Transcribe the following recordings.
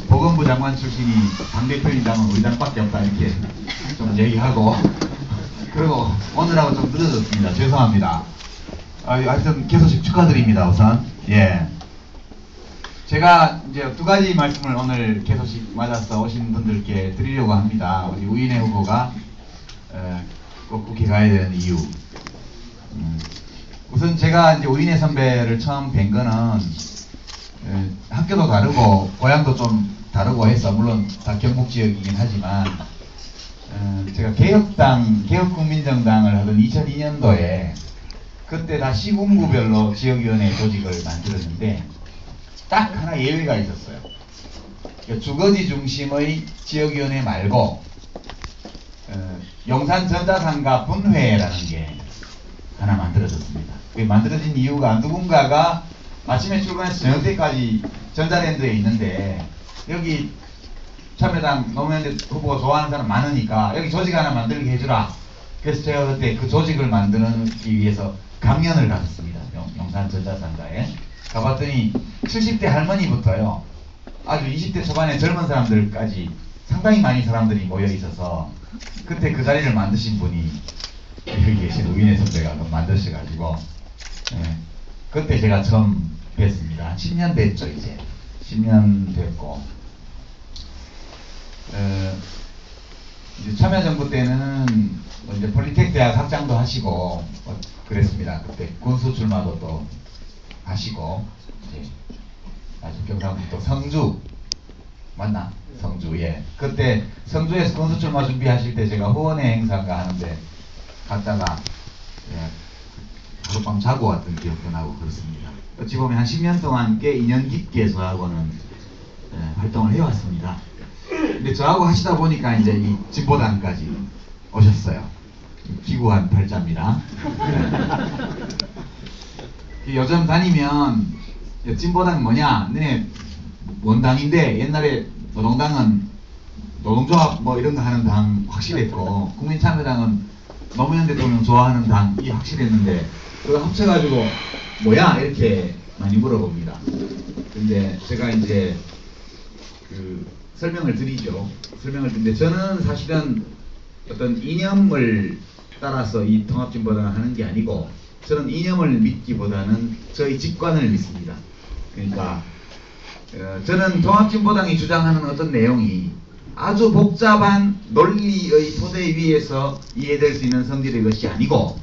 보건부 장관 출신이 당대표인다면 우리 당밖에 없다 이렇게 좀 얘기하고 그리고 오늘하고 좀 늦어졌습니다. 죄송합니다. 하여튼 개소식 축하드립니다. 우선 예. 제가 이제 두 가지 말씀을 오늘 개소식 맞아서 오신 분들께 드리려고 합니다. 우리 우인혜 후보가 꼭 국회 가야 되는 이유. 우선 제가 이제 우인혜 선배를 처음 뵌 거는 학교도 다르고 고향도 좀 다르고 해서 물론 다 경북 지역이긴 하지만 제가 개혁국민정당을 하던 2002년도에 그때 다 시군구별로 지역위원회 조직을 만들었는데 딱 하나 예외가 있었어요. 주거지 중심의 지역위원회 말고 용산전자상가 분회라는 게 하나 만들어졌습니다. 만들어진 이유가 누군가가 아침에 출근해서 저녁 때까지 전자랜드에 있는데 여기 참여당 노무현 후보가 좋아하는 사람 많으니까 여기 조직 하나 만들게 해주라. 그래서 제가 그때 그 조직을 만들기 위해서 강연을 갔었습니다. 용산 전자상가에 가봤더니 70대 할머니부터요 아주 20대 초반의 젊은 사람들까지 상당히 많이 사람들이 모여 있어서 그때 그 자리를 만드신 분이 여기 계신 우인혜 선배가 만드셔가지고 그때 제가 처음 뵀습니다. 10년 됐죠 이제 10년 됐고 이제 참여정부 때는 이제 폴리텍 대학 학장도 하시고 그랬습니다. 그때 군수 출마도 또 하시고 이제 아주 경상북도 성주 맞나? 성주 예. 그때 성주에서 군수 출마 준비하실 때 제가 후원회 행사인가 하는데 갔다가 예, 하룻밤 자고 왔던 기억도 나고 그렇습니다. 어찌 보면 한 10년 동안 꽤 인연 깊게 저하고는 활동을 해왔습니다. 근데 저하고 하시다 보니까 이제 이 진보당까지 오셨어요. 기구한 팔자입니다. 요즘 다니면 진보당 뭐냐? 너네 원당인데 옛날에 노동당은 노동조합 뭐 이런 거 하는 당 확실했고 국민참여당은 노무현 대통령 좋아하는 당이 확실했는데 그거 합쳐가지고 뭐야? 이렇게 많이 물어봅니다. 근데 제가 이제 그 설명을 드리죠. 설명을 드리는데 저는 사실은 어떤 이념을 따라서 이 통합진보당을 하는 게 아니고 저는 이념을 믿기보다는 저희 직관을 믿습니다. 그러니까 저는 통합진보당이 주장하는 어떤 내용이 아주 복잡한 논리의 토대 위에서 이해될 수 있는 성질의 것이 아니고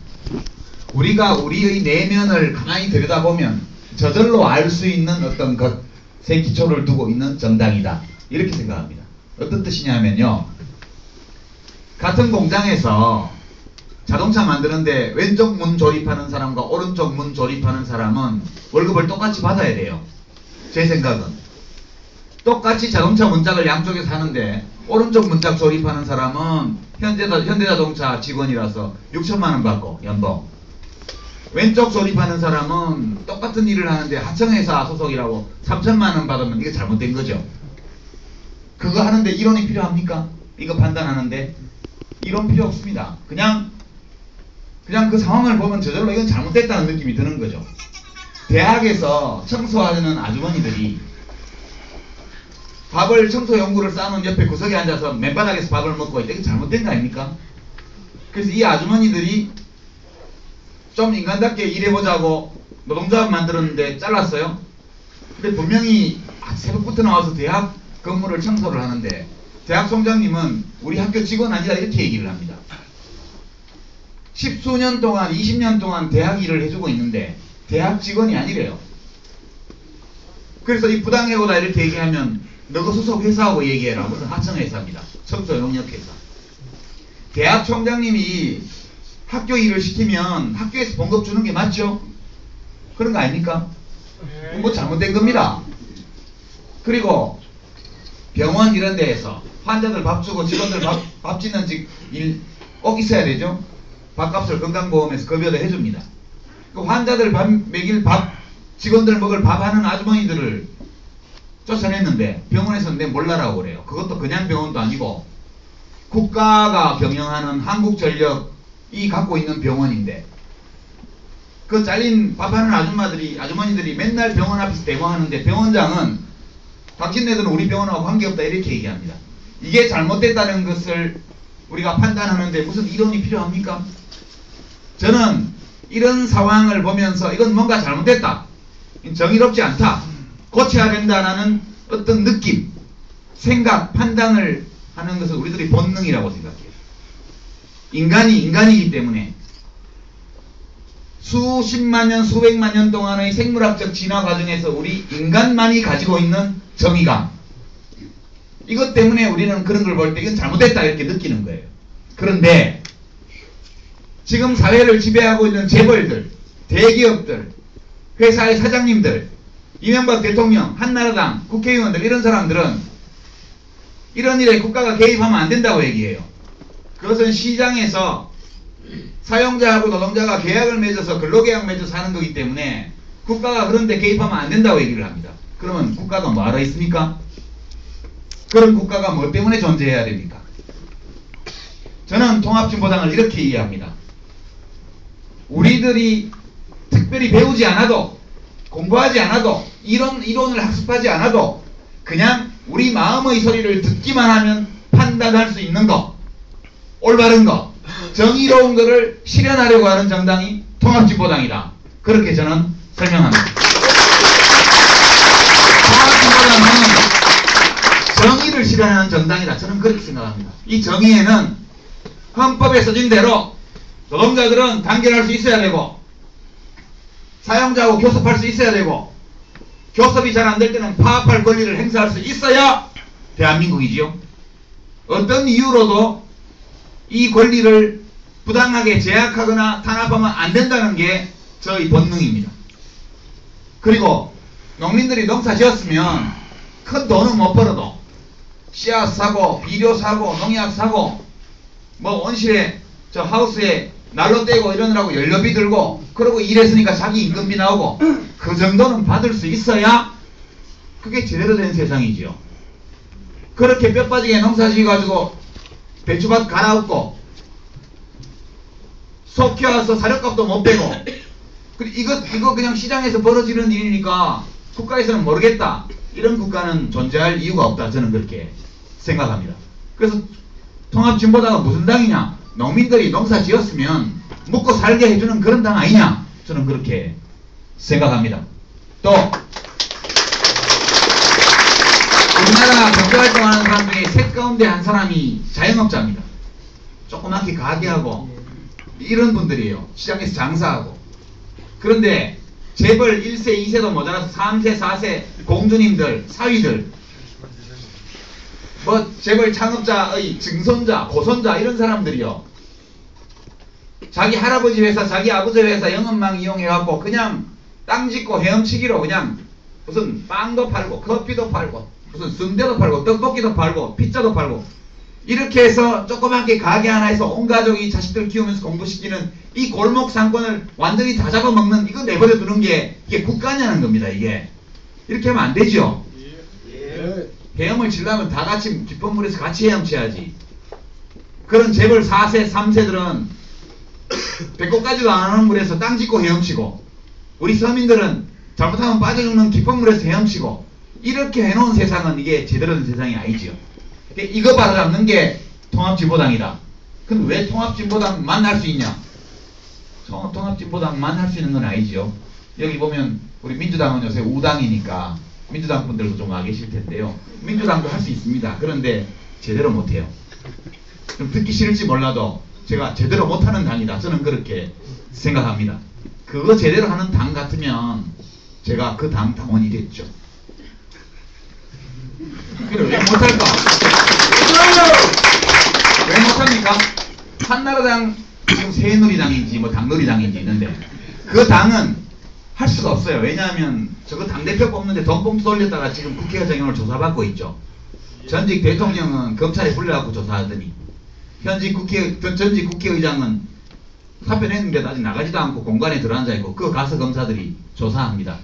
우리가 우리의 내면을 가만히 들여다보면 저절로 알 수 있는 어떤 것의 기초를 두고 있는 정당이다. 이렇게 생각합니다. 어떤 뜻이냐면요. 같은 공장에서 자동차 만드는데 왼쪽 문 조립하는 사람과 오른쪽 문 조립하는 사람은 월급을 똑같이 받아야 돼요. 제 생각은. 똑같이 자동차 문짝을 양쪽에서 하는데 오른쪽 문짝 조립하는 사람은 현대자동차 직원이라서 6천만 원 받고 연봉. 왼쪽 조립하는 사람은 똑같은 일을 하는데 하청회사 소속이라고 3천만 원 받으면 이게 잘못된 거죠. 그거 하는데 이론이 필요합니까? 이거 판단하는데 이론 필요 없습니다. 그냥 그 상황을 보면 저절로 이건 잘못됐다는 느낌이 드는 거죠. 대학에서 청소하는 아주머니들이 밥을 청소 용구를 쌓아놓은 옆에 구석에 앉아서 맨바닥에서 밥을 먹고 있다. 이게 잘못된 거 아닙니까? 그래서 이 아주머니들이 좀 인간답게 일해보자고 노동조합 만들었는데 잘랐어요. 근데 분명히 새벽부터 나와서 대학 건물을 청소를 하는데 대학 총장님은 우리 학교 직원 아니다 이렇게 얘기를 합니다. 10수년 동안 20년 동안 대학 일을 해주고 있는데 대학 직원이 아니래요. 그래서 이 부당해고다 이렇게 얘기하면 너가 소속 회사하고 얘기해라. 무슨 하청회사입니다. 청소 용역회사. 대학 총장님이 학교 일을 시키면 학교에서 봉급 주는 게 맞죠? 그런 거 아닙니까? 뭐 잘못된 겁니다. 그리고 병원 이런 데에서 환자들 밥 주고 직원들 밥 짓는 일 꼭 있어야 되죠? 밥값을 건강보험에서 급여도 해줍니다. 그 환자들 밥 먹일 밥, 직원들 먹을 밥 하는 아주머니들을 쫓아냈는데 병원에서는 내 몰라라고 그래요. 그것도 그냥 병원도 아니고 국가가 경영하는 한국전력이 갖고 있는 병원인데 그 잘린 밥하는 아주머니들이 맨날 병원 앞에서 데모하는데 병원장은 다 박진네들은 우리 병원하고 관계없다 이렇게 얘기합니다. 이게 잘못됐다는 것을 우리가 판단하는데 무슨 이론이 필요합니까? 저는 이런 상황을 보면서 이건 뭔가 잘못됐다, 정의롭지 않다, 고쳐야 된다라는 어떤 느낌, 생각, 판단을 하는 것은 우리들의 본능이라고 생각해요. 인간이 인간이기 때문에 수십만 년, 수백만 년 동안의 생물학적 진화 과정에서 우리 인간만이 가지고 있는 정의감, 이것 때문에 우리는 그런 걸 볼 때 이건 잘못됐다 이렇게 느끼는 거예요. 그런데 지금 사회를 지배하고 있는 재벌들, 대기업들, 회사의 사장님들, 이명박 대통령, 한나라당, 국회의원들, 이런 사람들은 이런 일에 국가가 개입하면 안 된다고 얘기해요. 그것은 시장에서 사용자하고 노동자가 계약을 맺어서 근로계약 맺어서 하는 거기 때문에 국가가 그런 데 개입하면 안 된다고 얘기를 합니다. 그러면 국가가 뭐하러 있습니까? 그런 국가가 뭐 때문에 존재해야 됩니까? 저는 통합진보당을 이렇게 이해합니다. 우리들이 특별히 배우지 않아도, 공부하지 않아도, 이론을 학습하지 않아도 그냥 우리 마음의 소리를 듣기만 하면 판단할 수 있는 거, 올바른 거, 정의로운 거를 실현하려고 하는 정당이 통합진보당이다. 그렇게 저는 설명합니다. 통합진보당은 정의를 실현하는 정당이다. 저는 그렇게 생각합니다. 이 정의에는 헌법에 써진 대로 노동자들은 단결할 수 있어야 되고, 사용자하고 교섭할 수 있어야 되고, 교섭이 잘 안 될 때는 파업할 권리를 행사할 수 있어야 대한민국이지요. 어떤 이유로도 이 권리를 부당하게 제약하거나 탄압하면 안 된다는 게 저희 본능입니다. 그리고 농민들이 농사 지었으면 큰 돈은 못 벌어도 씨앗 사고, 비료 사고, 농약 사고, 뭐 온실에 저 하우스에 난로 떼고 이러느라고 연료비 들고, 그러고 일했으니까 자기 임금비 나오고, 그 정도는 받을 수 있어야 그게 제대로 된 세상이지요. 그렇게 뼈 빠지게 농사 지어가지고 배추밭 갈아엎고 소 키워서 사료값도 못 빼고, 이거 그냥 시장에서 벌어지는 일이니까 국가에서는 모르겠다, 이런 국가는 존재할 이유가 없다. 저는 그렇게 생각합니다. 그래서 통합진보당은 무슨 당이냐? 농민들이 농사 지었으면 먹고 살게 해주는 그런 당 아니냐? 저는 그렇게 생각합니다. 또 우리나라 경제활동하는 사람 중에 셋 가운데 한 사람이 자영업자입니다. 조그맣게 가게하고 이런 분들이에요. 시장에서 장사하고. 그런데 재벌 1세, 2세도 모자라서 3세, 4세 공주님들, 사위들, 뭐 재벌 창업자의 증손자, 고손자, 이런 사람들이요, 자기 할아버지 회사, 자기 아버지 회사 영업망 이용해갖고 그냥 땅 짓고 헤엄치기로 그냥 무슨 빵도 팔고 커피도 팔고 무슨 순대도 팔고 떡볶이도 팔고 피자도 팔고, 이렇게 해서 조그맣게 가게 하나에서 온 가족이 자식들 키우면서 공부시키는 이 골목 상권을 완전히 다 잡아먹는, 이거 내버려 두는 게 이게 국가냐는 겁니다. 이게 이렇게 하면 안 되죠. 헤엄을 치려면 다 같이 깊은 물에서 같이 헤엄쳐야지. 그런 재벌 4세, 3세들은 배꼽까지도 안 하는 물에서 땅 짓고 헤엄치고, 우리 서민들은 잘못하면 빠져 죽는 깊은 물에서 헤엄치고, 이렇게 해놓은 세상은 이게 제대로 된 세상이 아니지요. 이거 바로잡는 게 통합진보당이다. 그럼 왜 통합진보당만 할 수 있냐? 통합진보당만 할 수 있는 건 아니지요. 여기 보면 우리 민주당은 요새 우당이니까 민주당 분들도 좀 와 계실 텐데요. 민주당도 할 수 있습니다. 그런데 제대로 못해요. 좀 듣기 싫을지 몰라도 제가 제대로 못하는 당이다. 저는 그렇게 생각합니다. 그거 제대로 하는 당 같으면 제가 그 당 당원이 됐죠. 그래, 왜 못할까? 왜 못합니까? 한나라당, 지금 새누리당인지 뭐 당놀이당인지 있는데 그 당은 할 수가 없어요. 왜냐하면 저거 당대표 뽑는데 돈 봉투 돌렸다가 지금 국회의장을 조사받고 있죠. 전직 대통령은 검찰에 불려갖고 조사하더니 전직 국회의장은 사표냈는데도 아직 나가지도 않고 공간에 들어앉아있고, 그거 가서 검사들이 조사합니다.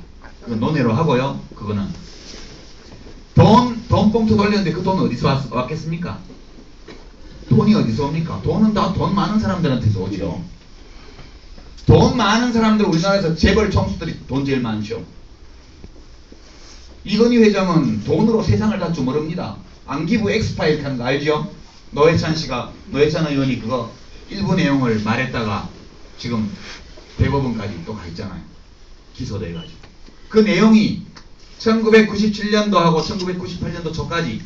그건 논외로 하고요. 그거는 돈 봉투 돌렸는데 그 돈 어디서 왔겠습니까? 돈이 어디서 옵니까? 돈은 다 돈 많은 사람들한테서 오죠. 돈 많은 사람들, 우리나라에서 재벌 총수들이 돈 제일 많죠. 이건희 회장은 돈으로 세상을 다 주무릅니다. 안기부 엑스파일 하는 거 알죠? 노회찬 의원이 그거 일부 내용을 말했다가 지금 대법원까지 또 가 있잖아요. 기소돼가지고. 그 내용이 1997년도하고 1998년도 초까지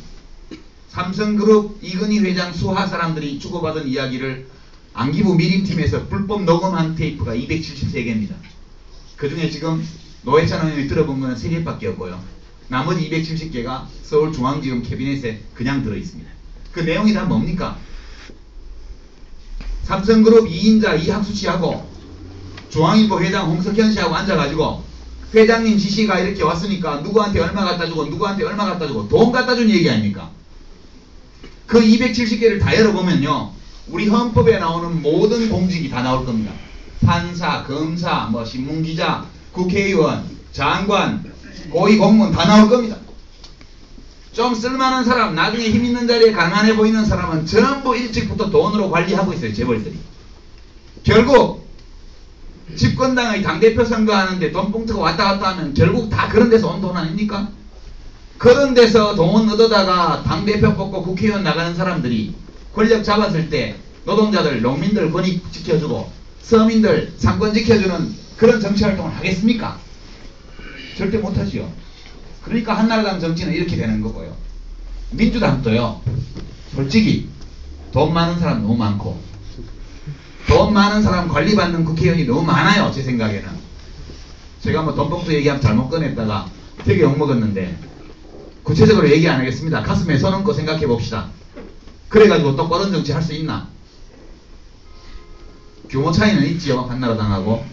삼성그룹 이건희 회장 수하 사람들이 주고받은 이야기를 안기부 미림팀에서 불법 녹음한 테이프가 273개입니다. 그 중에 지금 노회찬 의원이 들어본 거는 3개밖에 없고요. 나머지 270개가 서울중앙지검 캐비넷에 그냥 들어있습니다. 그 내용이 다 뭡니까? 삼성그룹 2인자 이학수 씨하고 중앙일보 회장 홍석현 씨하고 앉아가지고 회장님 지시가 이렇게 왔으니까 누구한테 얼마 갖다 주고 누구한테 얼마 갖다 주고 돈 갖다 준 얘기 아닙니까? 그 270개를 다 열어보면요. 우리 헌법에 나오는 모든 공직이 다 나올 겁니다. 판사, 검사, 뭐 신문기자, 국회의원, 장관, 고위공무원 다 나올 겁니다. 좀 쓸만한 사람, 나중에 힘 있는 자리에 가난해 보이는 사람은 전부 일찍부터 돈으로 관리하고 있어요. 재벌들이. 결국 집권당의 당대표 선거하는데 돈 봉투가 왔다 갔다 하면 결국 다 그런 데서 온 돈 아닙니까? 그런 데서 돈 얻어다가 당대표 뽑고 국회의원 나가는 사람들이 권력 잡았을 때 노동자들, 농민들 권익 지켜주고 서민들 상권 지켜주는 그런 정치활동을 하겠습니까? 절대 못하지요. 그러니까 한나라당 정치는 이렇게 되는 거고요. 민주당도요. 솔직히 돈 많은 사람 너무 많고 돈 많은 사람 관리받는 국회의원이 너무 많아요. 제 생각에는. 제가 뭐 돈봉투 얘기하면 잘못 꺼냈다가 되게 욕먹었는데 구체적으로 얘기 안 하겠습니다. 가슴에 손 얹고 생각해 봅시다. 그래가지고 똑바른 정치 할 수 있나? 규모 차이는 있지요. 한나라당하고.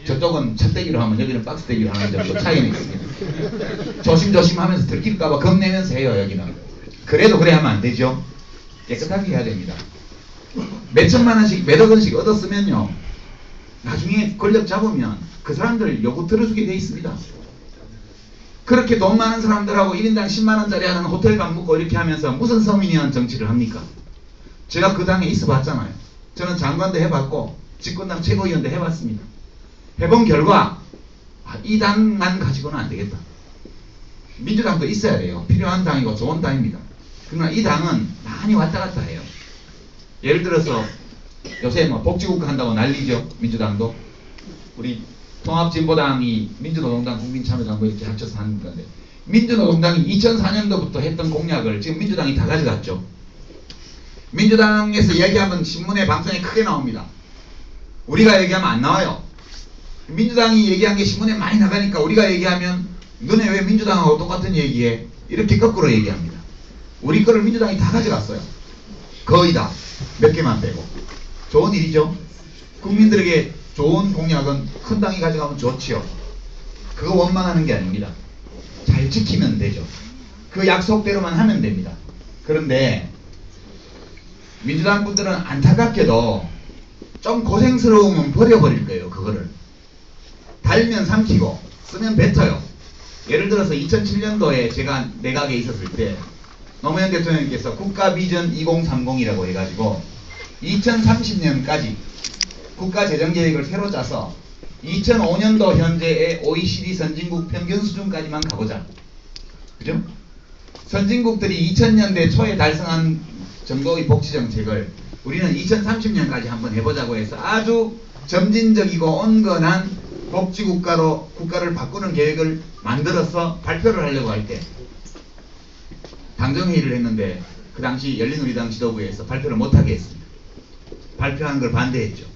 저쪽은 찻대기로 하면 여기는 박스대기로 하는 정도 차이는 있습니다. 조심조심 하면서 들킬까봐 겁내면서 해요. 여기는. 그래도 그래 하면 안 되죠. 깨끗하게 해야 됩니다. 몇 천만 원씩 몇억 원씩 얻었으면요. 나중에 권력 잡으면 그 사람들 요구 들어주게 돼 있습니다. 그렇게 돈 많은 사람들하고 1인당 10만 원짜리 하는 호텔방 묵고 이렇게 하면서 무슨 서민이한 정치를 합니까? 제가 그 당에 있어 봤잖아요. 저는 장관도 해봤고 집권당 최고위원도 해봤습니다. 해본 결과 이 당만 가지고는 안 되겠다. 민주당도 있어야 돼요. 필요한 당이고 좋은 당입니다. 그러나 이 당은 많이 왔다 갔다 해요. 예를 들어서 요새 뭐 복지국가 한다고 난리죠. 민주당도. 우리 통합진보당이 민주노동당 국민참여정부 이렇게 합쳐서 하는 건데 민주노동당이 2004년도부터 했던 공약을 지금 민주당이 다 가져갔죠. 민주당에서 이야기하면 신문에 방송에 크게 나옵니다. 우리가 얘기하면 안 나와요. 민주당이 얘기한 게 신문에 많이 나가니까 우리가 얘기하면 너네 왜 민주당하고 똑같은 얘기해? 이렇게 거꾸로 얘기합니다. 우리 거를 민주당이 다 가져갔어요. 거의 다. 몇 개만 빼고. 좋은 일이죠. 국민들에게 좋은 공약은 큰 당이 가져가면 좋지요. 그거 원만하는 게 아닙니다. 잘 지키면 되죠. 그 약속대로만 하면 됩니다. 그런데 민주당 분들은 안타깝게도 좀 고생스러우면 버려버릴 거예요. 그거를. 달면 삼키고 쓰면 뱉어요. 예를 들어서 2007년도에 제가 내각에 있었을 때 노무현 대통령께서 국가비전 2030이라고 해가지고 2030년까지 국가재정계획을 새로 짜서 2005년도 현재의 OECD 선진국 평균 수준까지만 가보자. 그죠? 선진국들이 2000년대 초에 달성한 정도의 복지정책을 우리는 2030년까지 한번 해보자고 해서 아주 점진적이고 온건한 복지국가로 국가를 바꾸는 계획을 만들어서 발표를 하려고 할 때 당정회의를 했는데 그 당시 열린우리당 지도부에서 발표를 못하게 했습니다. 발표하는 걸 반대했죠.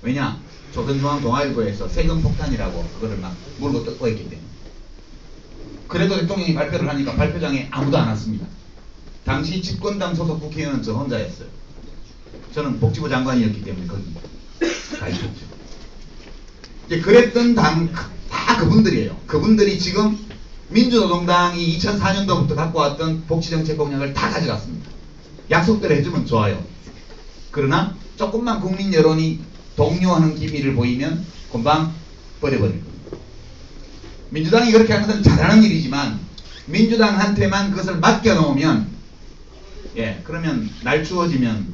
왜냐? 조선중앙동아일보에서 세금 폭탄이라고 그거를 막 물고 뜯고 했기 때문에. 그래도 대통령이 발표를 하니까 발표장에 아무도 안 왔습니다. 당시 집권당 소속 국회의원은 저 혼자였어요. 저는 복지부 장관이었기 때문에 거기 가 있었죠. 이제 그랬던 당 다 그분들이에요. 그분들이 지금 민주노동당이 2004년도부터 갖고 왔던 복지정책 공약을 다 가져갔습니다. 약속대로 해주면 좋아요. 그러나 조금만 국민 여론이 동요하는 기미를 보이면 금방 버려버릴 겁니다. 민주당이 그렇게 하는 것은 잘하는 일이지만 민주당한테만 그것을 맡겨놓으면 그러면 날 추워지면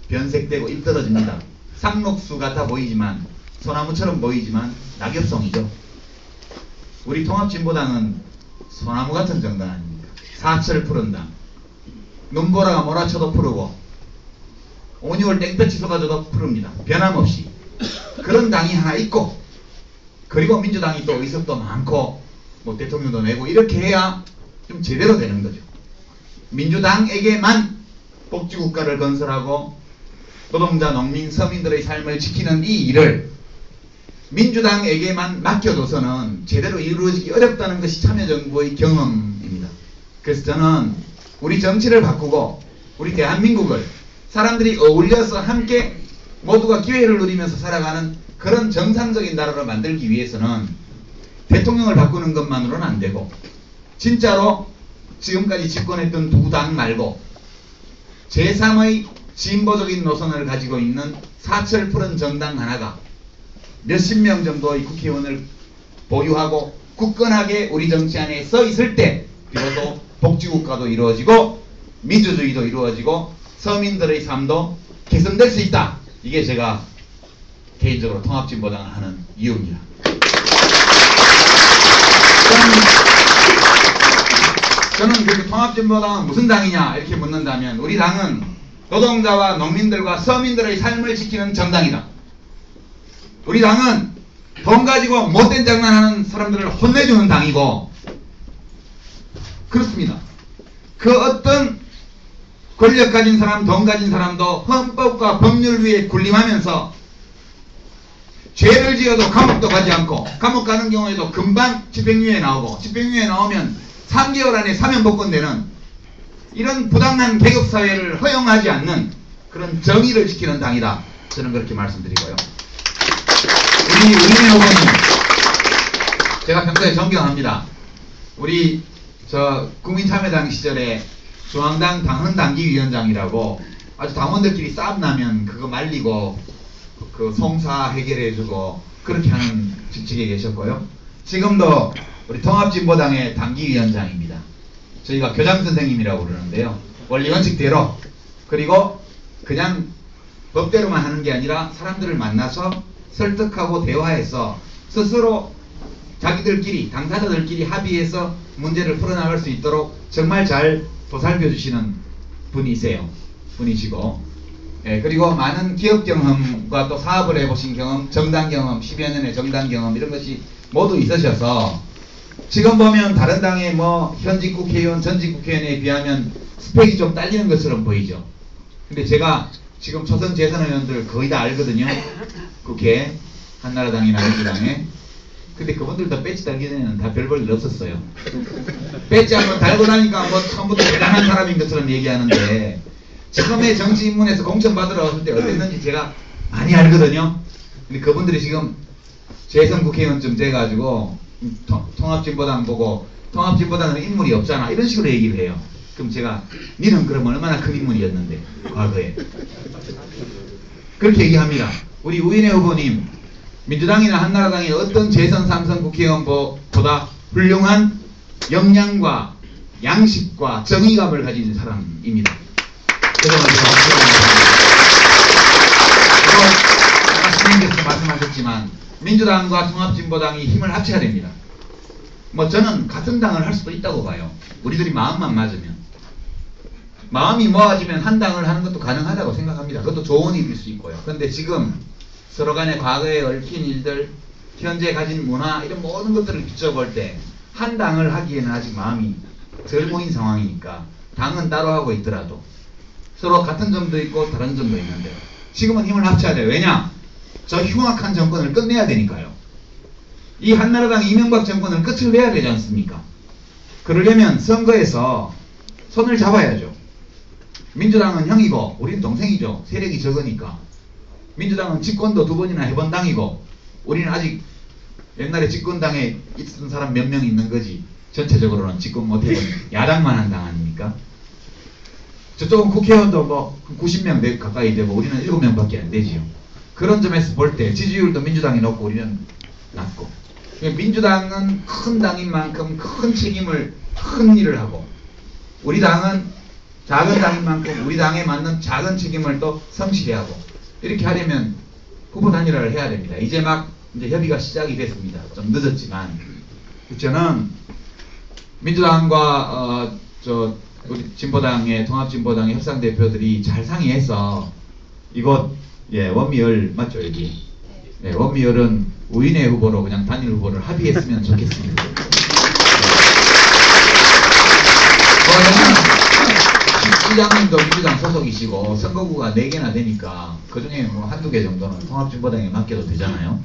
변색되고 입 떨어집니다. 상록수 같아 보이지만 소나무처럼 보이지만 낙엽송이죠. 우리 통합진보당은 소나무 같은 정당 아닙니까? 사철 푸른 당. 눈보라가 몰아쳐도 푸르고 온유월 땡볕이 쏟아져도 푸릅니다. 변함없이. 그런 당이 하나 있고, 그리고 민주당이 또 의석도 많고 뭐 대통령도 내고 이렇게 해야 좀 제대로 되는 거죠. 민주당에게만 복지국가를 건설하고 노동자, 농민, 서민들의 삶을 지키는 이 일을 민주당에게만 맡겨둬서는 제대로 이루어지기 어렵다는 것이 참여정부의 경험입니다. 그래서 저는 우리 정치를 바꾸고 우리 대한민국을 사람들이 어울려서 함께 모두가 기회를 누리면서 살아가는 그런 정상적인 나라로 만들기 위해서는 대통령을 바꾸는 것만으로는 안 되고, 진짜로 지금까지 집권했던 두 당 말고 제3의 진보적인 노선을 가지고 있는 사철 푸른 정당 하나가 몇십 명 정도의 국회의원을 보유하고 굳건하게 우리 정치 안에 서 있을 때 비로소 복지국가도 이루어지고 민주주의도 이루어지고 서민들의 삶도 개선될 수 있다. 이게 제가 개인적으로 통합진보당을 하는 이유입니다. 저는 그 통합진보당은 무슨 당이냐 이렇게 묻는다면, 우리 당은 노동자와 농민들과 서민들의 삶을 지키는 정당이다. 우리 당은 돈 가지고 못된 장난하는 사람들을 혼내주는 당이고, 그렇습니다. 그 어떤 권력 가진 사람, 돈 가진 사람도 헌법과 법률 위에 군림하면서 죄를 지어도 감옥도 가지 않고, 감옥 가는 경우에도 금방 집행유예 나오고, 집행유예 나오면 3개월 안에 사면 복권되는 이런 부당한 계급사회를 허용하지 않는 그런 정의를 지키는 당이다. 저는 그렇게 말씀드리고요. 우리 우인혜 후보님, 제가 평소에 존경합니다. 우리 국민참여당 시절에 중앙당 당헌당기위원장이라고 아주 당원들끼리 싸움 나면 그거 말리고 그 송사 해결해주고 그렇게 하는 직책에 계셨고요. 지금도 우리 통합진보당의 당기위원장입니다. 저희가 교장선생님이라고 그러는데요. 원리 원칙대로, 그리고 그냥 법대로만 하는 게 아니라 사람들을 만나서 설득하고 대화해서 스스로 자기들끼리, 당사자들끼리 합의해서 문제를 풀어나갈 수 있도록 정말 잘 보살펴 주시는 분이시고, 예, 그리고 많은 기업 경험과 또 사업을 해보신 경험, 정당 경험, 10여 년의 정당 경험 이런 것이 모두 있으셔서 지금 보면 다른 당의 뭐 현직 국회의원, 전직 국회의원에 비하면 스펙이 좀 딸리는 것처럼 보이죠. 근데 제가 지금 초선 재선 의원들 거의 다 알거든요. 국회, 한나라당이나 민주당에. 근데 그분들도 배지 달기 전에는 다 별 볼 일 없었어요. 배지 한번 달고 나니까 뭐 처음부터 대단한 사람인 것처럼 얘기하는데, 처음에 정치 입문해서 공천 받으러 왔을 때 어땠는지 제가 많이 알거든요. 근데 그분들이 지금 재선 국회의원쯤 돼가지고 통합진보당 보고 통합진보당은 인물이 없잖아 이런 식으로 얘기를 해요. 그럼 제가 니는 그럼 얼마나 큰 인물이었는데 과거에. 그렇게 얘기합니다. 우리 우인혜 후보님, 민주당이나 한나라당이 어떤 재선 3선 국회의원보다 훌륭한 역량과 양식과 정의감을 가진 사람입니다. 그래서 아까 시민께서 말씀하셨지만 민주당과 통합진보당이 힘을 합쳐야 됩니다. 뭐 저는 같은 당을 할 수도 있다고 봐요. 우리들이 마음만 맞으면. 마음이 모아지면 한 당을 하는 것도 가능하다고 생각합니다. 그것도 좋은 일일 수 있고요. 그런데 지금 서로 간에 과거에 얽힌 일들, 현재 가진 문화 이런 모든 것들을 비춰볼 때 한 당을 하기에는 아직 마음이 덜 모인 상황이니까 당은 따로 하고 있더라도 서로 같은 점도 있고 다른 점도 있는데 지금은 힘을 합쳐야 돼요. 왜냐? 저 흉악한 정권을 끝내야 되니까요. 이 한나라당 이명박 정권을 끝을 내야 되지 않습니까? 그러려면 선거에서 손을 잡아야죠. 민주당은 형이고 우리는 동생이죠. 세력이 적으니까. 민주당은 집권도 2번이나 해본 당이고 우리는 아직 옛날에 집권당에 있던 사람 몇 명 있는 거지 전체적으로는 집권 못해본 야당만 한 당 아닙니까? 저쪽은 국회의원도 뭐 90명 가까이 되고 우리는 7명밖에 안 되지요. 그런 점에서 볼 때 지지율도 민주당이 높고 우리는 낮고, 민주당은 큰 당인 만큼 큰 책임을, 큰 일을 하고 우리 당은 작은 당인 만큼 우리 당에 맞는 작은 책임을 또 성실히 하고, 이렇게 하려면 후보 단일화를 해야 됩니다. 이제 협의가 시작이 됐습니다. 좀 늦었지만 저는 민주당과 우리 진보당의 통합진보당의 협상 대표들이 잘 상의해서 이곳 원미열 맞죠 여기? 원미열은 우인의 후보로 그냥 단일 후보를 합의했으면 좋겠습니다. 시장님도 민주당 소속이시고 선거구가 4개나 되니까 그중에 뭐 한두 개 정도는 통합진보당에 맡겨도 되잖아요.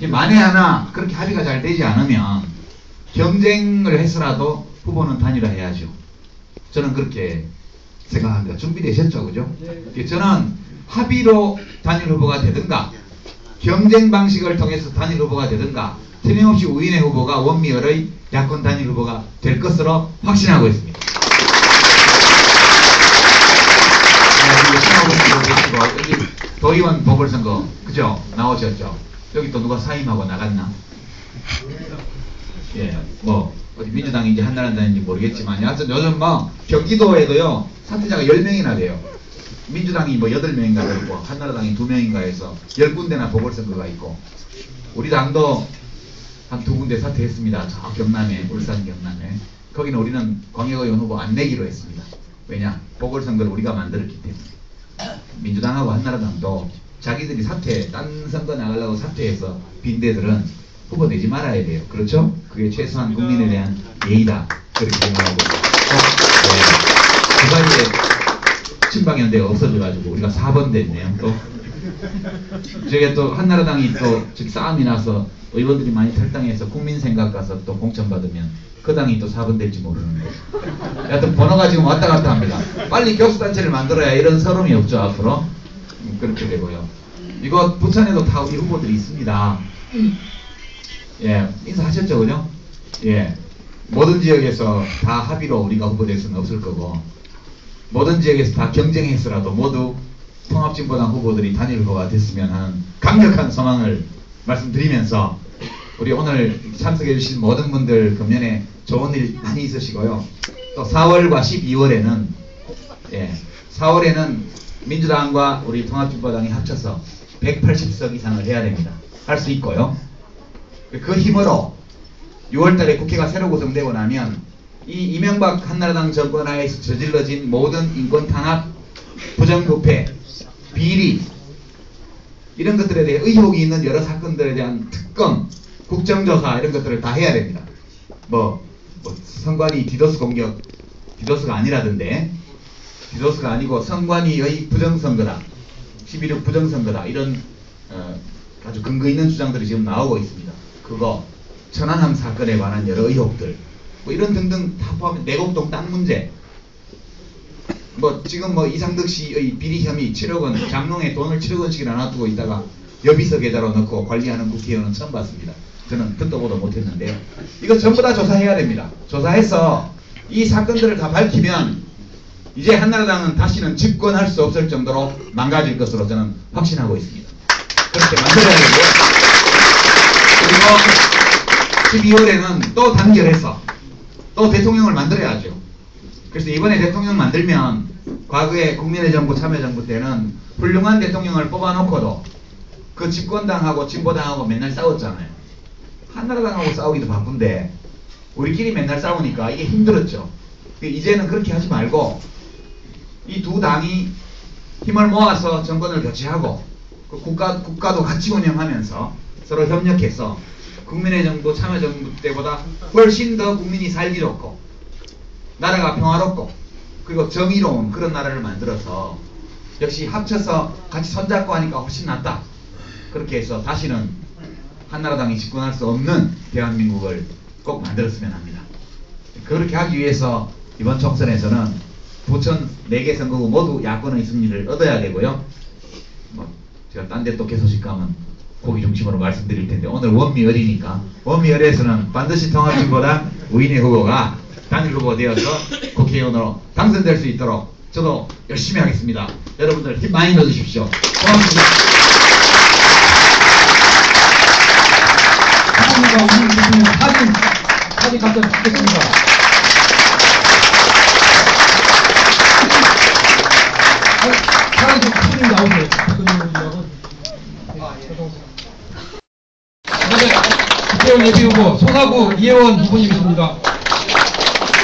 만에 하나 그렇게 합의가 잘 되지 않으면 경쟁을 해서라도 후보는 단일화해야죠. 저는 그렇게 생각합니다. 준비되셨죠, 그죠? 저는 합의로 단일 후보가 되든가 경쟁 방식을 통해서 단일 후보가 되든가 틀림없이 우인의 후보가 원미열의 야권 단일 후보가 될 것으로 확신하고 있습니다. 여기 도의원 보궐선거 그죠? 나오셨죠? 여기 또 누가 사임하고 나갔나? 뭐 어디 민주당인지 한나라당인지 모르겠지만 하여튼 요즘 뭐 경기도에도요 사퇴자가 10명이나 돼요. 민주당이 뭐 8명인가 되고 한나라당이 2명인가 해서 10군데나 보궐선거가 있고 우리 당도 한 2군데 사퇴했습니다. 저 경남에, 울산 경남에. 거기는 우리는 광역의원 후보 안 내기로 했습니다. 왜냐? 보궐선거를 우리가 만들었기 때문에. 민주당하고 한나라당도 자기들이 딴 선거 나가려고 사퇴해서 빈 데들은 후보 내지 말아야 돼요. 그렇죠? 그게 최소한 국민에 대한 예의다. 그렇게 생각하고 그 사이에 친박연대가 없어져가지고 우리가 4번 됐네요. 또 저게 또 한나라당이 또 저기 싸움이 나서 의원들이 많이 탈당해서 국민생각 가서 또 공천받으면 그 당이 또 4번 될지 모르는데 여하튼 번호가 지금 왔다 갔다 합니다. 빨리 교수단체를 만들어야 이런 서름이 없죠 앞으로. 그렇게 되고요. 이거 부천에도 다 우리 후보들이 있습니다. 인사하셨죠 그죠? 모든 지역에서 다 합의로 우리가 후보 될 수는 없을 거고 모든 지역에서 다 경쟁해서라도 모두 통합진보당 후보들이 단일 후보가 됐으면 하는 강력한 소망을 말씀드리면서 우리 오늘 참석해 주신 모든 분들 금년에 좋은 일 많이 있으시고요. 또 4월과 12월에는 4월에는 민주당과 우리 통합진보당이 합쳐서 180석 이상을 해야 됩니다. 할 수 있고요. 그 힘으로 6월달에 국회가 새로 구성되고 나면 이 이명박 한나라당 정권 하에서 저질러진 모든 인권 탄압, 부정부패, 비리 이런 것들에 대해 의혹이 있는 여러 사건들에 대한 특검, 국정조사 이런 것들을 다 해야 됩니다. 뭐 선관위 디도스 공격, 디도스가 아니라던데 디도스가 아니고 선관위의 부정선거다, 11.6 부정선거다 이런 아주 근거 있는 주장들이 지금 나오고 있습니다. 그거 천안함 사건에 관한 여러 의혹들 뭐 이런 등등 다 포함해 내곡동 땅 문제 지금 이상득 씨의 비리 혐의 7억 원 장롱에 돈을 7억 원씩이나 놔두고 있다가 여비서 계좌로 넣고 관리하는 국회의원은 처음 봤습니다. 저는 듣도 보도 못했는데요. 이거 전부 다 조사해야 됩니다. 조사해서 이 사건들을 다 밝히면 이제 한나라당은 다시는 집권할 수 없을 정도로 망가질 것으로 저는 확신하고 있습니다. 그렇게 만들어야 되고 그리고 12월에는 또 단결해서 또 대통령을 만들어야죠. 그래서 이번에 대통령 만들면 과거에 국민의 정부 참여정부 때는 훌륭한 대통령을 뽑아놓고도 그 집권당하고 진보당하고 맨날 싸웠잖아요. 한나라당하고 싸우기도 바쁜데 우리끼리 맨날 싸우니까 이게 힘들었죠. 이제는 그렇게 하지 말고 이 두 당이 힘을 모아서 정권을 교체하고 국가도 같이 운영하면서 서로 협력해서 국민의 정부 참여정부 때보다 훨씬 더 국민이 살기 좋고 나라가 평화롭고 그리고 정의로운 그런 나라를 만들어서 역시 합쳐서 같이 손잡고 하니까 훨씬 낫다. 그렇게 해서 다시는 한나라당이 집권할 수 없는 대한민국을 꼭 만들었으면 합니다. 그렇게 하기 위해서 이번 총선에서는 부천 4개 선거구 모두 야권의 승리를 얻어야 되고요. 제가 딴 데 또 개소식 가면 거기 중심으로 말씀드릴 텐데 오늘 원미열이니까 원미열에서는 반드시 통합진보당 우인의 후보가 단일 후보 되어서 국회의원으로 당선될 수 있도록 저도 열심히 하겠습니다. 여러분들 힘 많이 넣어주십시오. 고맙습니다. 사진 갖다 드리겠습니다. 사진 좀 손님 나오세요. 국회의원 예비 후보 손하구 이혜원 후보님이십니다.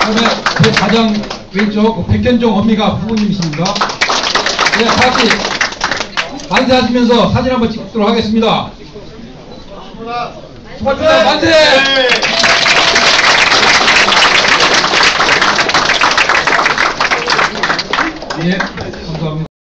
그다음에 제 가장 왼쪽 백현종 언니가 부모님이십니다. 네, 다 같이 만세하시면서 사진 한번 찍도록 하겠습니다. 수고하셨습니다. 만세! 예, 감사합니다.